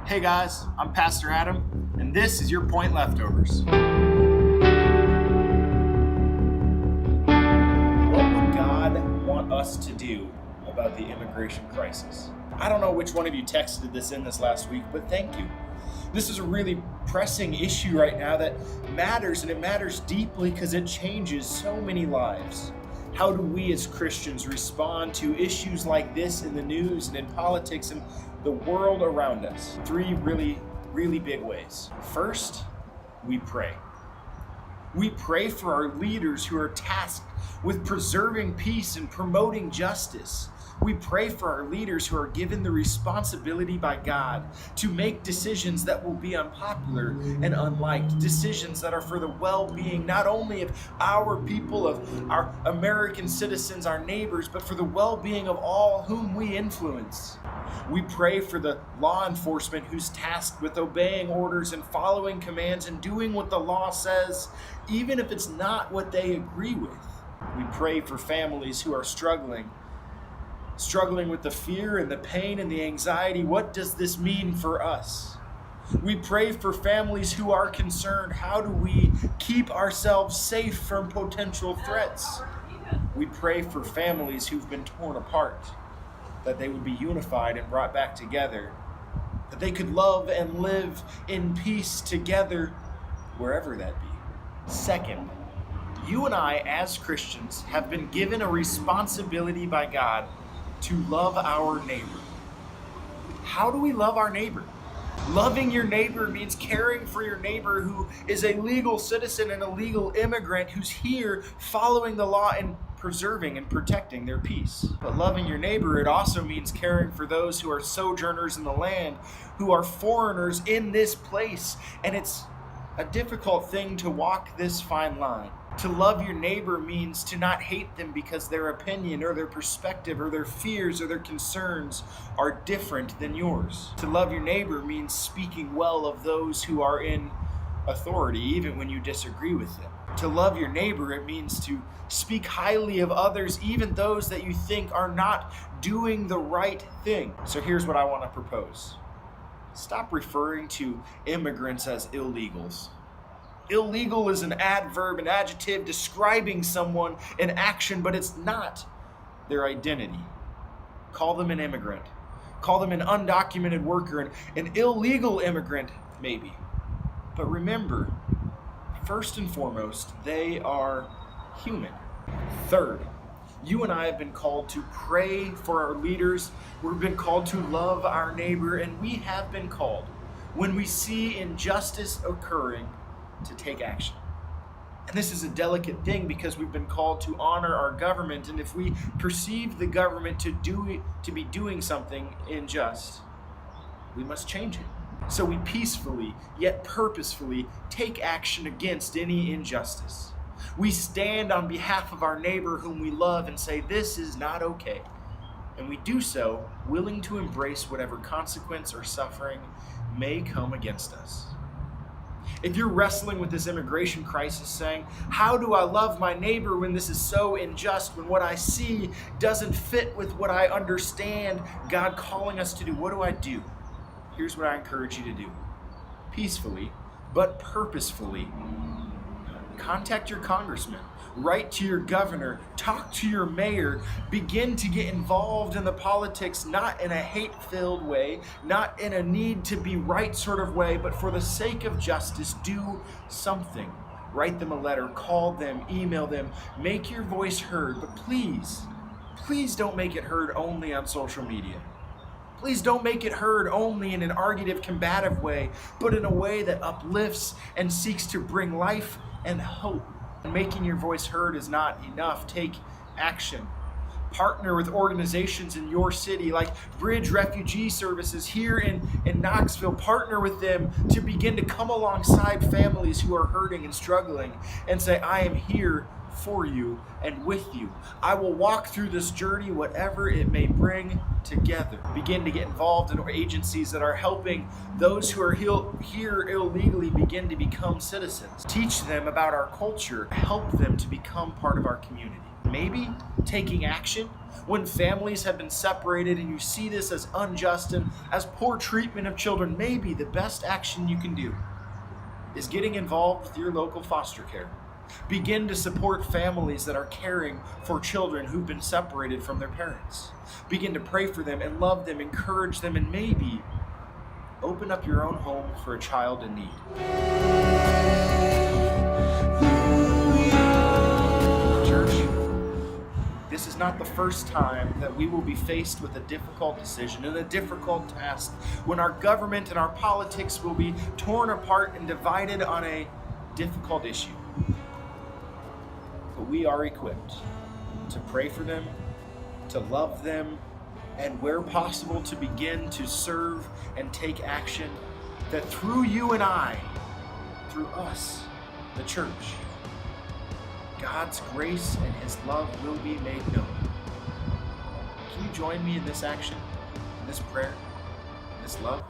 Hey guys, I'm Pastor Adam, and this is your Point Leftovers. What would God want us to do about the immigration crisis? I don't know which one of you texted this in this last week, but thank you. This is a really pressing issue right now that matters, and it matters deeply because it changes so many lives. How do we as Christians respond to issues like this in the news and in politics and the world around us? Three really big ways. First, we pray. We pray for our leaders who are tasked with preserving peace and promoting justice. We pray for our leaders who are given the responsibility by God to make decisions that will be unpopular and unliked, decisions that are for the well-being not only of our people, of our American citizens, our neighbors, but for the well-being of all whom we influence. We pray for the law enforcement who's tasked with obeying orders and following commands and doing what the law says, even if it's not what they agree with. We pray for families who are struggling with the fear and the pain and the anxiety. What does this mean for us? We pray for families who are concerned. How do we keep ourselves safe from potential threats? We pray for families who've been torn apart, that they would be unified and brought back together, that they could love and live in peace together, wherever that be. Second, you and I as Christians have been given a responsibility by God to love our neighbor. How do we love our neighbor? Loving your neighbor means caring for your neighbor who is a legal citizen and a legal immigrant who's here following the law and preserving and protecting their peace. But loving your neighbor, it also means caring for those who are sojourners in the land, who are foreigners in this place. And it's a difficult thing to walk this fine line. To love your neighbor means to not hate them because their opinion or their perspective or their fears or their concerns are different than yours. To love your neighbor means speaking well of those who are in authority, even when you disagree with them. To love your neighbor, it means to speak highly of others, even those that you think are not doing the right thing. So here's what I want to propose. Stop referring to immigrants as illegals. Illegal is an adverb, an adjective describing someone, an action, but it's not their identity. Call them an immigrant. Call them an undocumented worker, an illegal immigrant, maybe. But remember, first and foremost, they are human. Third, you and I have been called to pray for our leaders. We've been called to love our neighbor, and we have been called, when we see injustice occurring, to take action. And this is a delicate thing because we've been called to honor our government, and if we perceive the government to be doing something unjust, we must change it. So we peacefully yet purposefully take action against any injustice. We stand on behalf of our neighbor whom we love and say, this is not okay. And we do so willing to embrace whatever consequence or suffering may come against us. If you're wrestling with this immigration crisis saying, how do I love my neighbor when this is so unjust, when what I see doesn't fit with what I understand God calling us to do, what do I do? Here's what I encourage you to do. Peacefully, but purposefully, contact your congressman, write to your governor, talk to your mayor, begin to get involved in the politics, not in a hate-filled way, not in a need to be right sort of way, but for the sake of justice, do something. Write them a letter, call them, email them, make your voice heard, but please don't make it heard only on social media. Please don't make it heard only in an argumentative, combative way, but in a way that uplifts and seeks to bring life and hope. Making your voice heard is not enough. Take action. Partner with organizations in your city like Bridge Refugee Services here in Knoxville. Partner with them to begin to come alongside families who are hurting and struggling and say, I am here for you and with you. I will walk through this journey, whatever it may bring, together. Begin to get involved in agencies that are helping those who are here illegally begin to become citizens. Teach them about our culture. Help them to become part of our community. Maybe taking action when families have been separated and you see this as unjust and as poor treatment of children. Maybe the best action you can do is getting involved with your local foster care. Begin to support families that are caring for children who've been separated from their parents. Begin to pray for them and love them, encourage them, and maybe open up your own home for a child in need. Church, this is not the first time that we will be faced with a difficult decision and a difficult task when our government and our politics will be torn apart and divided on a difficult issue. But we are equipped to pray for them, to love them, and where possible to begin to serve and take action, that through you and I, through us, the church, God's grace and His love will be made known. Can you join me in this action, in this prayer, in this love?